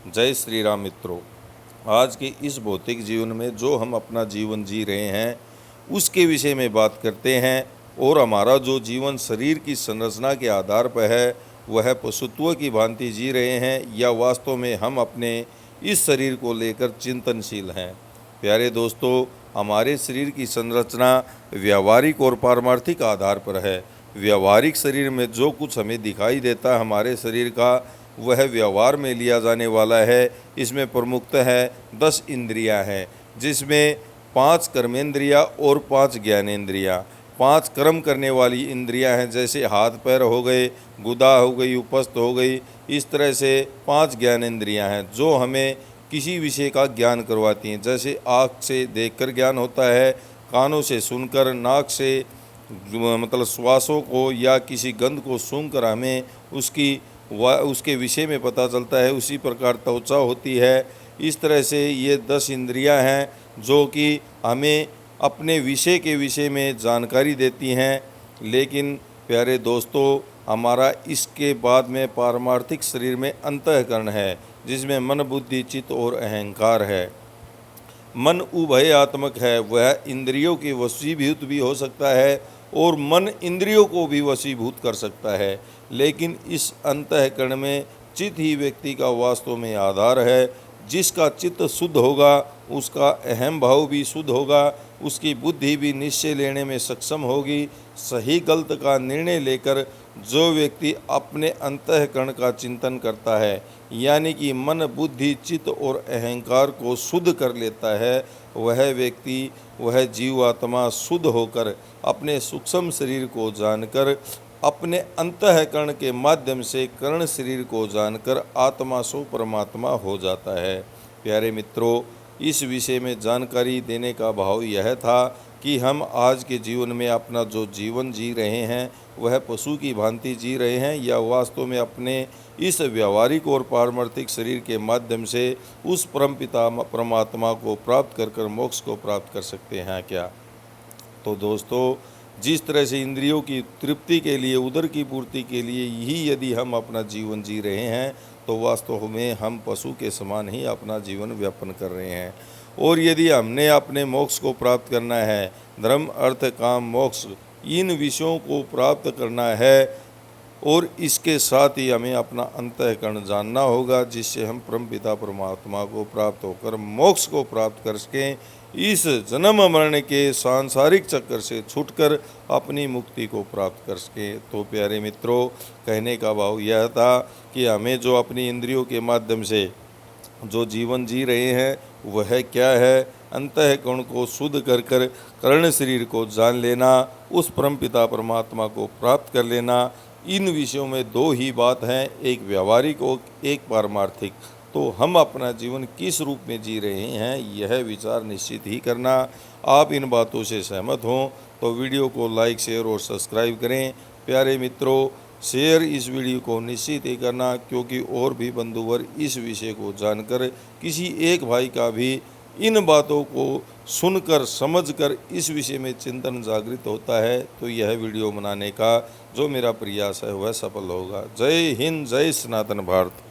जय श्री राम मित्रों। आज के इस भौतिक जीवन में जो हम अपना जीवन जी रहे हैं उसके विषय में बात करते हैं। और हमारा जो जीवन शरीर की संरचना के आधार पर है वह पशुत्व की भांति जी रहे हैं या वास्तव में हम अपने इस शरीर को लेकर चिंतनशील हैं। प्यारे दोस्तों, हमारे शरीर की संरचना व्यावहारिक और पारमार्थिक आधार पर है। व्यावहारिक शरीर में जो कुछ हमें दिखाई देता है हमारे शरीर का वह व्यवहार में लिया जाने वाला है। इसमें प्रमुखतः है 10 इंद्रियां हैं, जिसमें 5 कर्मेंद्रियां और 5 ज्ञानेंद्रियां। 5 कर्म करने वाली इंद्रियां हैं, जैसे हाथ पैर हो गए, गुदा हो गई, उपस्थ हो गई। इस तरह से 5 ज्ञानेंद्रियां हैं जो हमें किसी विषय का ज्ञान करवाती हैं। जैसे आँख से देखकर ज्ञान होता है, कानों से सुनकर, नाक से मतलब श्वासों को या किसी गंध को सूंघकर हमें उसके विषय में पता चलता है। उसी प्रकार त्वचा होती है। इस तरह से ये 10 इंद्रियां हैं जो कि हमें अपने विषय के विषय में जानकारी देती हैं। लेकिन प्यारे दोस्तों, हमारा इसके बाद में पारमार्थिक शरीर में अंतःकरण है, जिसमें मन, बुद्धि, चित्त और अहंकार है। मन उभयात्मक है, वह इंद्रियों के वशीभूत भी हो सकता है और मन इंद्रियों को भी वशीभूत कर सकता है। लेकिन इस अंतःकरण में चित्त ही व्यक्ति का वास्तव में आधार है। जिसका चित्त शुद्ध होगा उसका अहम भाव भी शुद्ध होगा, उसकी बुद्धि भी निश्चय लेने में सक्षम होगी। सही गलत का निर्णय लेकर जो व्यक्ति अपने अंतःकरण का चिंतन करता है, यानी कि मन, बुद्धि, चित्त और अहंकार को शुद्ध कर लेता है, वह व्यक्ति, वह जीवात्मा शुद्ध होकर अपने सूक्ष्म शरीर को जानकर, अपने अंतःकरण के माध्यम से कर्ण शरीर को जानकर आत्मा सो परमात्मा हो जाता है। प्यारे मित्रों, इस विषय में जानकारी देने का भाव यह था कि हम आज के जीवन में अपना जो जीवन जी रहे हैं वह पशु की भांति जी रहे हैं या वास्तव में अपने इस व्यावहारिक और पारमार्थिक शरीर के माध्यम से उस परमपिता परमात्मा को प्राप्त कर मोक्ष को प्राप्त कर सकते हैं क्या। तो दोस्तों, जिस तरह से इंद्रियों की तृप्ति के लिए, उदर की पूर्ति के लिए ही यदि हम अपना जीवन जी रहे हैं तो वास्तव में हम पशु के समान ही अपना जीवन व्यापन कर रहे हैं। और यदि हमने अपने मोक्ष को प्राप्त करना है, धर्म अर्थ काम मोक्ष, इन विषयों को प्राप्त करना है और इसके साथ ही हमें अपना अंतःकरण जानना होगा, जिससे हम परमपिता परमात्मा को प्राप्त होकर मोक्ष को प्राप्त कर सकें, इस जन्म मरण के सांसारिक चक्कर से छूटकर अपनी मुक्ति को प्राप्त कर सकें। तो प्यारे मित्रों, कहने का भाव यह था कि हमें जो अपनी इंद्रियों के माध्यम से जो जीवन जी रहे हैं वह क्या है, अंतःकरण को शुद्ध कर कर्ण शरीर को जान लेना, उस परमपिता परमात्मा को प्राप्त कर लेना। इन विषयों में 2 ही बात हैं, एक व्यावहारिक और एक पारमार्थिक। तो हम अपना जीवन किस रूप में जी रहे हैं यह विचार निश्चित ही करना। आप इन बातों से सहमत हों तो वीडियो को लाइक, शेयर और सब्सक्राइब करें। प्यारे मित्रों, शेयर इस वीडियो को निश्चित ही करना, क्योंकि और भी बंधुवर इस विषय को जानकर किसी एक भाई का भी इन बातों को सुनकर, समझकर इस विषय में चिंतन जागृत होता है तो यह वीडियो बनाने का जो मेरा प्रयास है वह सफल होगा। जय हिंद, जय सनातन भारत।